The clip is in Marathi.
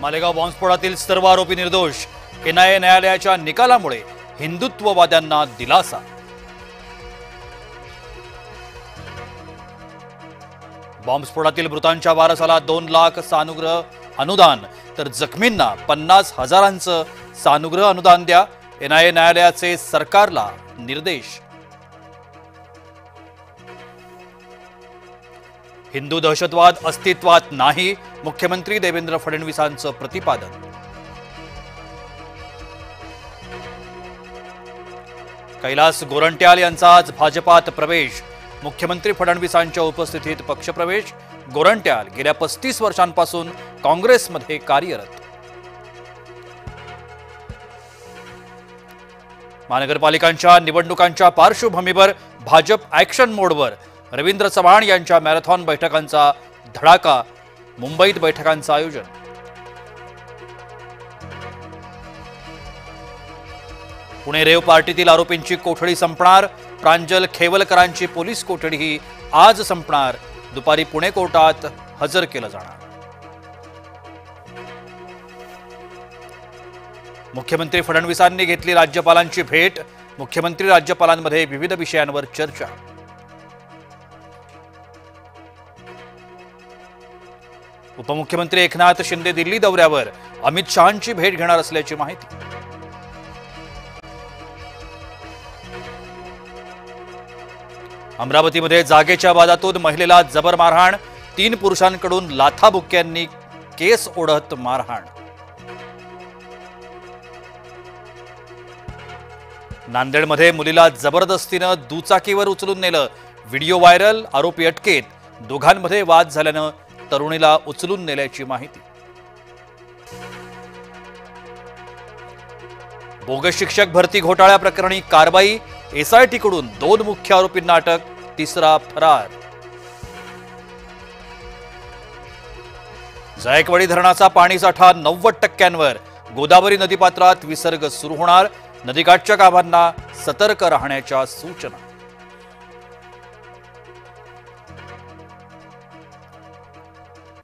मालेगाव बॉम्बस्फोटातील सर्व आरोपी निर्दोष। एनआयए न्यायालयाच्या निकालामुळे हिंदुत्ववाद्यांना दिलासा। बॉम्बस्फोटातील मृतांच्या वारसाला 2 लाख सानुग्रह अनुदान तर जखमींना 50,000चं सानुग्रह अनुदान द्या। एनआयए न्यायालयाचे सरकारला निर्देश। हिंदू दहशतवाद अस्तित्वात नाही, मुख्यमंत्री देवेंद्र फडणवीसांचं प्रतिपादन। कैलास गोरंट्याल यांचा आज भाजपात प्रवेश। मुख्यमंत्री फडणवीसांच्या उपस्थितीत पक्षप्रवेश। गोरंट्याल गेल्या 35 वर्षांपासून काँग्रेसमध्ये कार्यरत। महानगरपालिकांच्या निवडणुकांच्या पार्श्वभूमीवर भाजप ॲक्शन मोडवर। रवींद्र चव्हाण यांच्या मॅरेथॉन बैठकांचा धडाका। मुंबईत बैठकांचं आयोजन। पुणे रेव पार्टीतील आरोपींची कोठडी संपणार। प्रांजल खेवलकरांची पोलीस कोठडीही आज संपणार। दुपारी पुणे कोर्टात हजर केलं जाणार। मुख्यमंत्री फडणवीसांनी घेतली राज्यपालांची भेट। मुख्यमंत्री राज्यपालांमध्ये विविध विषयांवर चर्चा। उपमुख्यमंत्री एकनाथ शिंदे दिल्ली दौऱ्यावर। अमित शहांची भेट घेणार असल्याची माहिती। अमरावतीमध्ये जागेच्या वादातून महिलेला जबर मारहाण। 3 पुरुषांकडून लाथाबुक्क्यांनी केस ओढत मारहाण। नांदेडमध्ये मुलीला जबरदस्तीनं दुचाकीवर उचलून नेलं। Video viral. आरोपी अटकेत। दोघांमध्ये वाद झाल्यानं तरुणीला उचलून नेल्याची माहिती। बोगस शिक्षक भरती घोटाळ्या प्रकरणी कारवाई। एसआयटीकडून 2 मुख्य आरोपींना अटक। 3रा फरार। जायकवाडी धरणाचा पाणीसाठा 90%वर। गोदावरी नदीपात्रात विसर्ग सुरू होणार। नदीकाठच्या गावांना सतर्क राहण्याच्या सूचना।